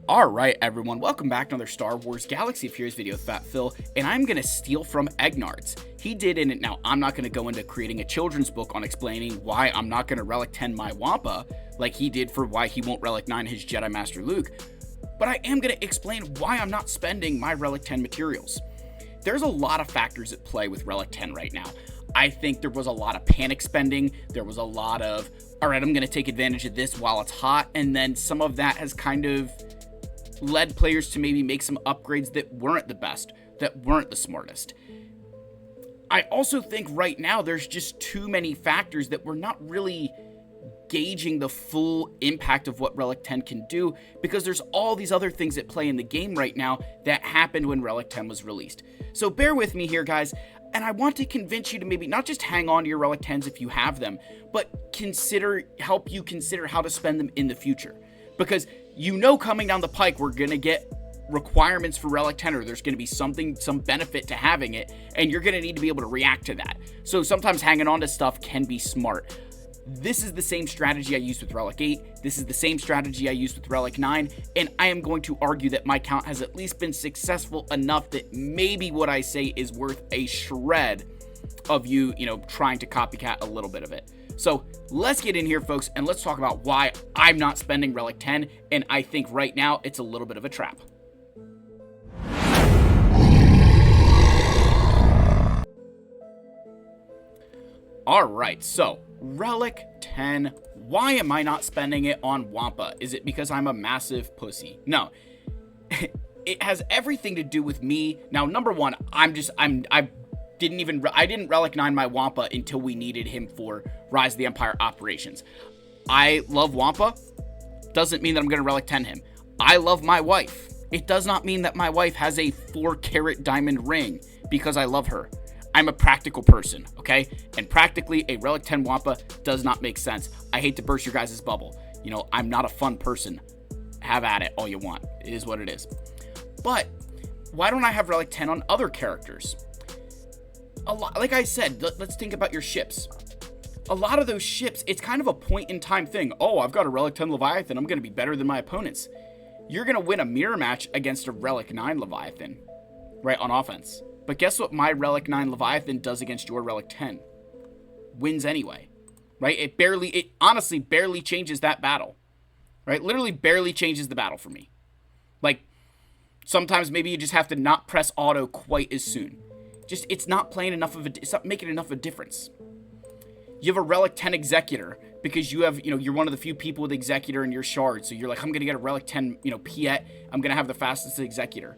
Alright everyone, welcome back to another Star Wars Galaxy of Heroes video with Fat Phil, and I'm going to steal from Egnards. He did in it. Now, I'm not going to go into creating a children's book on explaining why I'm not going to Relic 10 my Wampa, like he did for why he won't Relic 9 his Jedi Master Luke, but I am going to explain why I'm not spending my Relic 10 materials. There's a lot of factors at play with Relic 10 right now. I think there was a lot of panic spending, there was a lot of, alright, I'm going to take advantage of this while it's hot, and then some of that has kind of led players to maybe make some upgrades that weren't the best, that weren't the smartest. I also think right now there's just too many factors that we're not really gauging the full impact of what Relic 10 can do, because there's all these other things at play in the game right now that happened when Relic 10 was released. So bear with me here, guys, and I want to convince you to maybe not just hang on to your Relic 10s if you have them, but help you consider how to spend them in the future. Because you know coming down the pike we're going to get requirements for Relic 10, or there's going to be some benefit to having it, and you're going to need to be able to react to that. So sometimes hanging on to stuff can be smart. This is the same strategy I used with Relic 8, this is the same strategy I used with Relic 9, and I am going to argue that my count has at least been successful enough that maybe what I say is worth a shred of you trying to copycat a little bit of it. So let's get in here, folks, and let's talk about why I'm not spending Relic 10, and I think right now it's a little bit of a trap. Alright, so Relic 10, why am I not spending it on Wampa? Is it because I'm a massive pussy? No. It has everything to do with me. Now, number one, I didn't Relic 9 my Wampa until we needed him for Rise of the Empire operations. I love Wampa. Doesn't mean that I'm going to Relic 10 him. I love my wife. It does not mean that my wife has a 4-carat diamond ring because I love her. I'm a practical person, okay? And practically, a Relic 10 Wampa does not make sense. I hate to burst your guys' bubble. I'm not a fun person. Have at it all you want. It is what it is. But why don't I have Relic 10 on other characters? Like I said, let's think about your ships. A lot of those ships, it's kind of a point-in-time thing. Oh, I've got a Relic 10 Leviathan. I'm going to be better than my opponents. You're going to win a mirror match against a Relic 9 Leviathan, right, on offense. But guess what my Relic 9 Leviathan does against your Relic 10? Wins anyway, right? It honestly barely changes that battle, right? Literally barely changes the battle for me. Like, sometimes maybe you just have to not press auto quite as soon. It's not making enough of a difference. You have a Relic 10 Executor because you're one of the few people with Executor in your shard. So you're like, I'm going to get a Relic 10, Piet. I'm going to have the fastest Executor.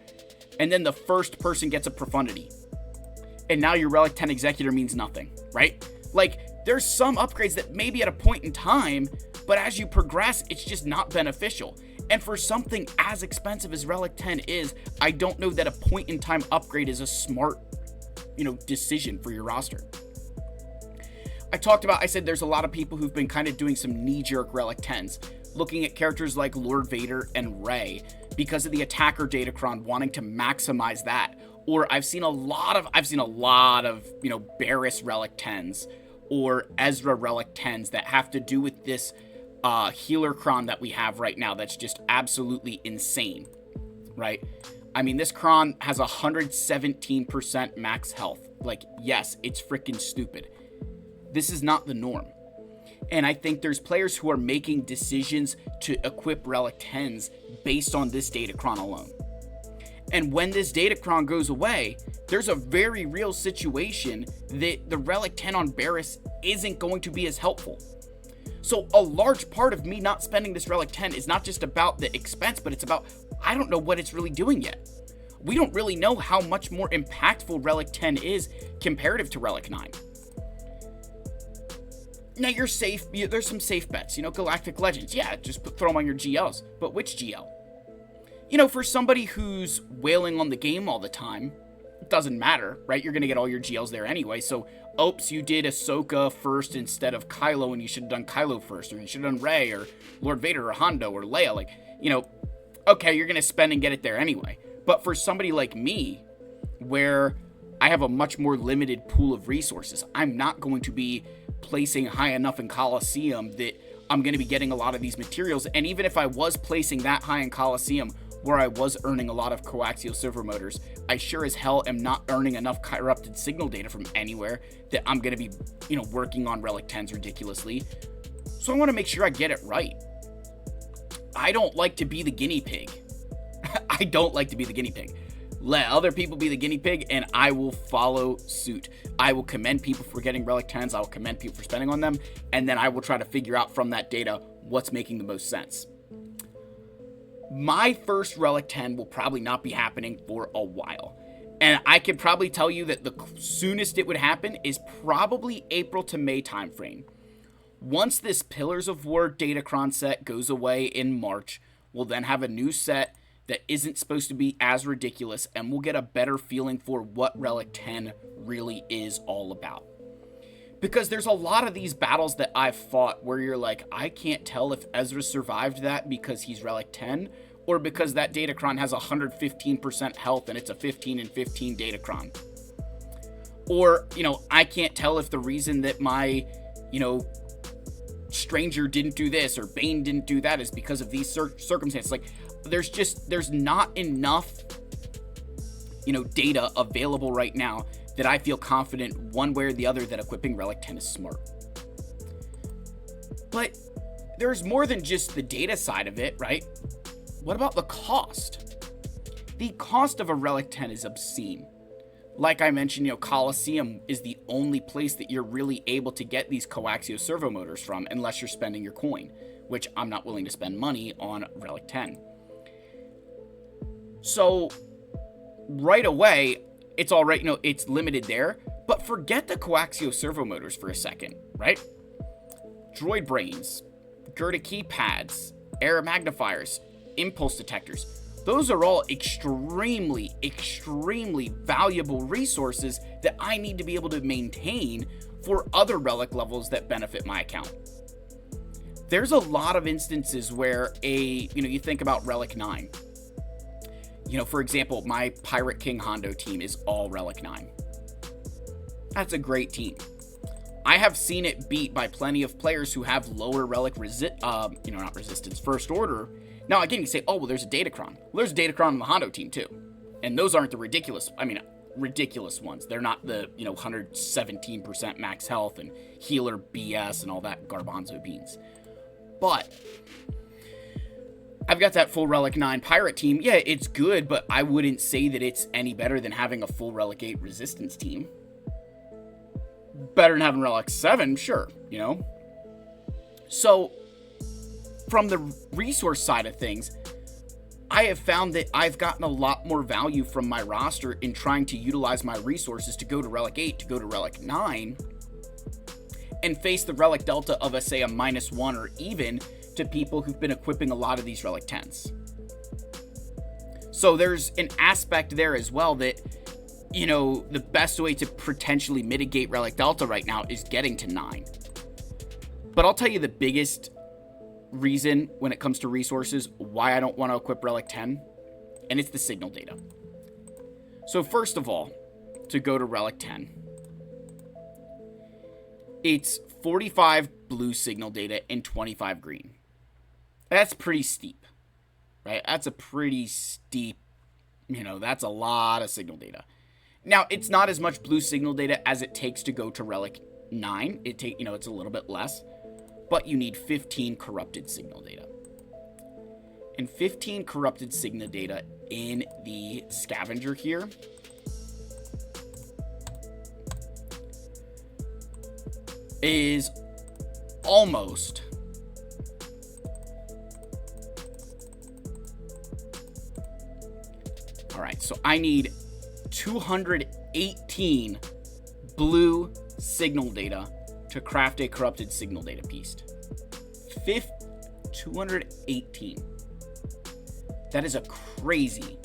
And then the first person gets a Profundity. And now your Relic 10 Executor means nothing, right? Like, there's some upgrades that maybe at a point in time, but as you progress, it's just not beneficial. And for something as expensive as Relic 10 is, I don't know that a point in time upgrade is a smart decision for your roster. I said there's a lot of people who've been kind of doing some knee-jerk Relic 10s, looking at characters like Lord Vader and Rey because of the attacker datacron, wanting to maximize that. Or I've seen a lot of Barriss Relic 10s or Ezra Relic 10s that have to do with this healer cron that we have right now that's just absolutely insane, right? I mean, this cron has 117% max health. Like, yes, it's freaking stupid. This is not the norm. And I think there's players who are making decisions to equip Relic 10s based on this datacron alone. And when this datacron goes away, there's a very real situation that the Relic 10 on Barriss isn't going to be as helpful. So a large part of me not spending this Relic 10 is not just about the expense, but it's about, I don't know what it's really doing yet. We don't really know how much more impactful Relic 10 is comparative to Relic 9. Now you're safe, there's some safe bets, Galactic Legends, yeah, just throw them on your GLs, but which GL? For somebody who's wailing on the game all the time, it doesn't matter, right? You're going to get all your GLs there anyway, so, oops, you did Ahsoka first instead of Kylo, and you should have done Kylo first, or you should have done Rey, or Lord Vader, or Hondo, or Leia, okay, you're going to spend and get it there anyway. But for somebody like me, where I have a much more limited pool of resources, I'm not going to be placing high enough in Coliseum that I'm going to be getting a lot of these materials. And even if I was placing that high in Coliseum, where I was earning a lot of coaxial servo motors, I sure as hell am not earning enough corrupted signal data from anywhere that I'm going to be, working on Relic 10s ridiculously. So I want to make sure I get it right. I don't like to be the guinea pig. I don't like to be the guinea pig. Let other people be the guinea pig, and I will follow suit. I will commend people for getting Relic 10s. I will commend people for spending on them, and then I will try to figure out from that data what's making the most sense. My first Relic 10 will probably not be happening for a while. And I can probably tell you that the soonest it would happen is probably April to May timeframe. Once this Pillars of War datacron set goes away in March, we'll then have a new set that isn't supposed to be as ridiculous, and we'll get a better feeling for what Relic 10 really is all about. Because there's a lot of these battles that I've fought where you're like, I can't tell if Ezra survived that because he's Relic 10, or because that datacron has 115% health and it's a 15 and 15 datacron. Or, I can't tell if the reason that my, Stranger didn't do this or Bane didn't do that is because of these circumstances. Like, there's not enough, data available right now that I feel confident one way or the other that equipping Relic 10 is smart. But there's more than just the data side of it, right? What about the cost? The cost of a Relic 10 is obscene. Like I mentioned, Coliseum is the only place that you're really able to get these coaxial servo motors from unless you're spending your coin, which I'm not willing to spend money on Relic 10. So right away, it's all right, it's limited there, but forget the coaxial servo motors for a second, right? Droid brains, Gerda keypads, error magnifiers, impulse detectors. Those are all extremely, extremely valuable resources that I need to be able to maintain for other Relic levels that benefit my account. There's a lot of instances where you think about Relic 9. For example, my Pirate King Hondo team is all Relic 9. That's a great team. I have seen it beat by plenty of players who have lower Relic not resistance, first order. Now, again, you say, oh, well, there's a datacron. Well, there's a datacron on the Hondo team, too. And those aren't the ridiculous ones. They're not the, 117% max health and healer BS and all that garbanzo beans. But I've got that full Relic 9 pirate team. Yeah, it's good, but I wouldn't say that it's any better than having a full Relic 8 resistance team. Better than having Relic 7, sure, So, from the resource side of things, I have found that I've gotten a lot more value from my roster in trying to utilize my resources to go to Relic 8, to go to Relic 9, and face the Relic Delta of, say, a -1 or even to people who've been equipping a lot of these Relic 10s. So there's an aspect there as well that, the best way to potentially mitigate Relic Delta right now is getting to 9. But I'll tell you the biggest reason when it comes to resources why I don't want to equip Relic 10, and it's the signal data. So first of all, to go to Relic 10, it's 45 blue signal data and 25 green. That's pretty steep, right? That's a pretty steep, that's a lot of signal data. Now, it's not as much blue signal data as it takes to go to Relic 9. It's a little bit less, but you need 15 corrupted signal data. And 15 corrupted signal data in the scavenger here is almost all right. So I need 218 blue signal data to craft a corrupted signal data piece. 218. That is a crazy,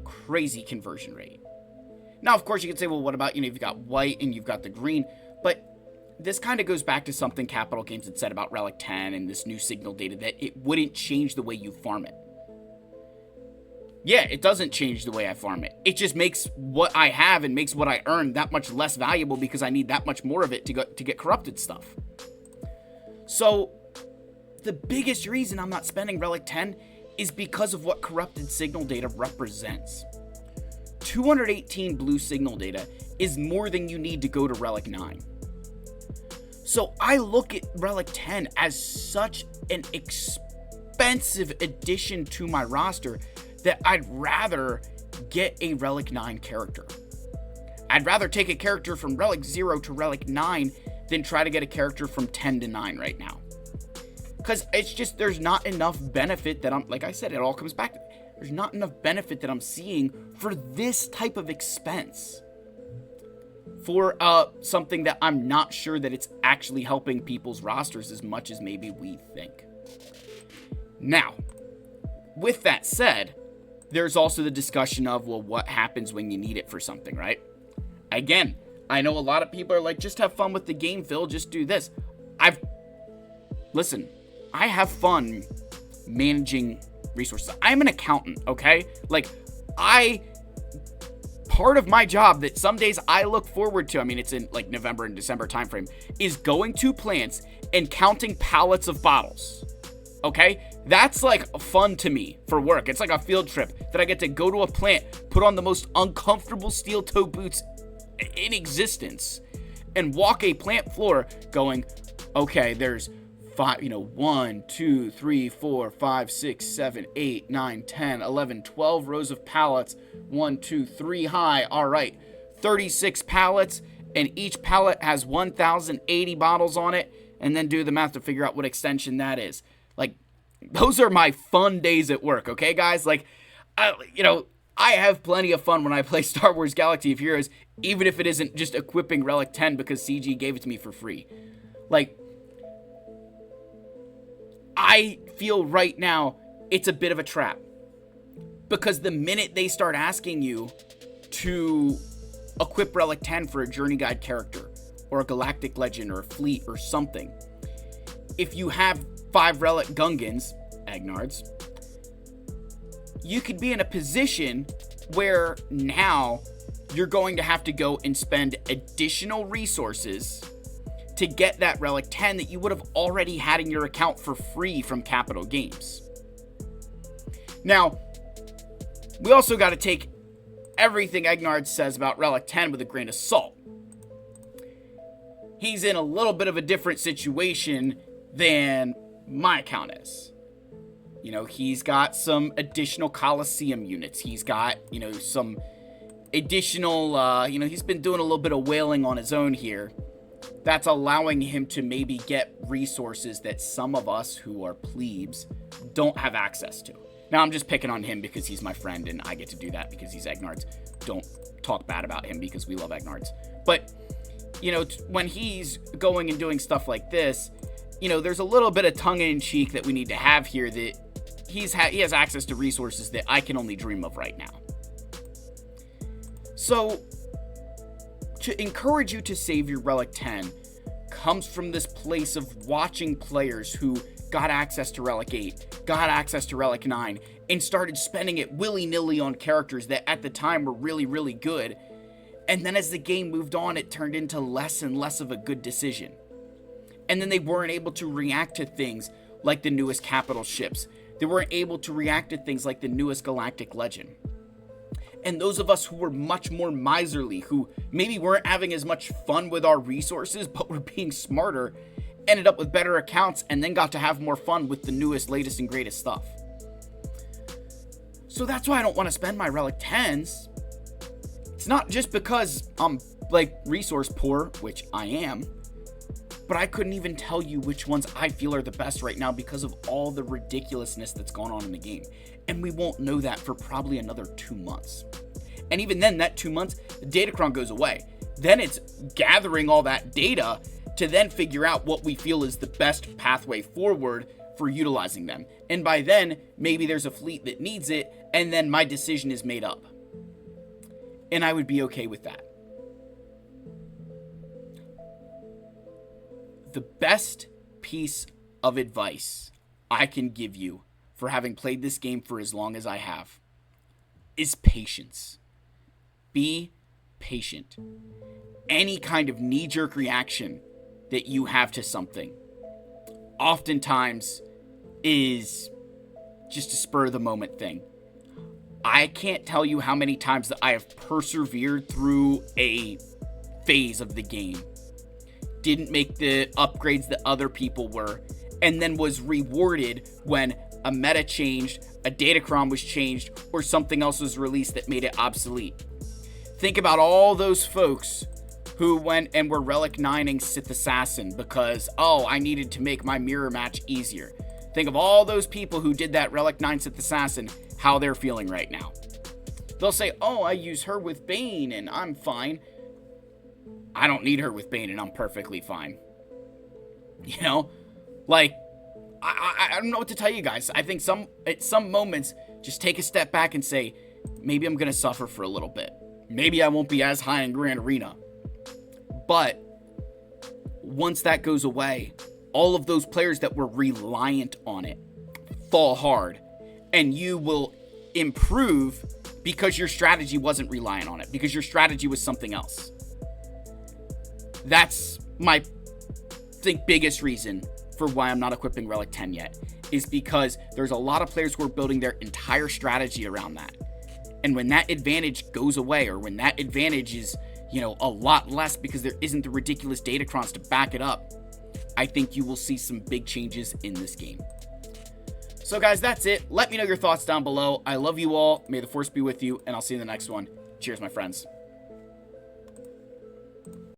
crazy conversion rate. Now, of course, you could say, well, what about, you've got white and you've got the green, but this kind of goes back to something Capital Games had said about Relic 10 and this new signal data, that it wouldn't change the way you farm it. Yeah, it doesn't change the way I farm it. It just makes what I have and makes what I earn that much less valuable because I need that much more of it to get corrupted stuff. So the biggest reason I'm not spending Relic 10 is because of what corrupted signal data represents. 218 blue signal data is more than you need to go to Relic 9. So I look at Relic 10 as such an expensive addition to my roster that I'd rather get a Relic 9 character. I'd rather take a character from Relic 0 to Relic 9 than try to get a character from 10 to 9 right now. Because it's just, there's not enough benefit that like I said, it all comes back to, there's not enough benefit that I'm seeing for this type of expense. For something that I'm not sure that it's actually helping people's rosters as much as maybe we think. Now, with that said, there's also the discussion of, well, what happens when you need it for something, right? Again, I know a lot of people are like, just have fun with the game, Phil, just do this. Listen, I have fun managing resources. I'm an accountant, okay? Like, part of my job that some days I look forward to, I mean, it's in like November and December timeframe, is going to plants and counting pallets of bottles. Okay? That's like fun to me for work. It's like a field trip that I get to go to a plant, put on the most uncomfortable steel toe boots in existence, and walk a plant floor going, okay, there's 1, 2, 3, 4, 5, 6, 7, 8, 9, 10, 11, 12 rows of pallets. 1, 2, 3 high. All right. 36 pallets, and each pallet has 1,080 bottles on it, and then do the math to figure out what extension that is. Like, those are my fun days at work, okay, guys? Like, I have plenty of fun when I play Star Wars Galaxy of Heroes, even if it isn't just equipping Relic 10 because CG gave it to me for free. Like, I feel right now it's a bit of a trap. Because the minute they start asking you to equip Relic 10 for a Journey Guide character, or a Galactic Legend, or a Fleet, or something, if you have 5 Relic Gungans, Agnards, you could be in a position where now you're going to have to go and spend additional resources to get that Relic 10 that you would have already had in your account for free from Capital Games. Now, we also got to take everything Egnard says about Relic 10 with a grain of salt. He's in a little bit of a different situation than my account is. He's got some additional Coliseum units. He's got, some additional, he's been doing a little bit of whaling on his own here. That's allowing him to maybe get resources that some of us who are plebes don't have access to. Now, I'm just picking on him because he's my friend and I get to do that because he's Egnard's. Don't talk bad about him because we love Egnard's. But, when he's going and doing stuff like this, there's a little bit of tongue-in-cheek that we need to have here that he has access to resources that I can only dream of right now. So, to encourage you to save your Relic 10 comes from this place of watching players who got access to Relic 8, got access to Relic 9, and started spending it willy-nilly on characters that at the time were really, really good. And then as the game moved on, it turned into less and less of a good decision. And then they weren't able to react to things like the newest capital ships. They weren't able to react to things like the newest Galactic Legend. And those of us who were much more miserly, who maybe weren't having as much fun with our resources, but were being smarter, ended up with better accounts and then got to have more fun with the newest, latest, and greatest stuff. So that's why I don't want to spend my Relic 10s. It's not just because I'm, resource poor, which I am, but I couldn't even tell you which ones I feel are the best right now because of all the ridiculousness that's gone on in the game. And we won't know that for probably another 2 months. And even then, that 2 months, the datacron goes away. Then it's gathering all that data to then figure out what we feel is the best pathway forward for utilizing them. And by then, maybe there's a fleet that needs it, and then my decision is made up. And I would be okay with that. The best piece of advice I can give you for having played this game for as long as I have is patience. Be patient. Any kind of knee-jerk reaction that you have to something oftentimes is just a spur of the moment thing. I can't tell you how many times that I have persevered through a phase of the game, didn't make the upgrades that other people were, and then was rewarded when a meta changed, a datacron was changed, or something else was released that made it obsolete. Think about all those folks who went and were Relic 9ing Sith Assassin because, oh, I needed to make my mirror match easier. Think of all those people who did that Relic 9 Sith Assassin, how they're feeling right now. They'll say, oh, I use her with Bane and I'm fine. I don't need her with Bane and I'm perfectly fine. You know? Like, I don't know what to tell you guys. I think at some moments, just take a step back and say, maybe I'm going to suffer for a little bit. Maybe I won't be as high in Grand Arena. But once that goes away, all of those players that were reliant on it fall hard. And you will improve because your strategy wasn't reliant on it. Because your strategy was something else. That's my biggest reason for why I'm not equipping Relic 10 yet. Is because there's a lot of players who are building their entire strategy around that. And when that advantage goes away, or when that advantage is, you know, a lot less because there isn't the ridiculous datacrons to back it up, I think you will see some big changes in this game. So guys, that's it. Let me know your thoughts down below. I love you all. May the force be with you, and I'll see you in the next one. Cheers, my friends.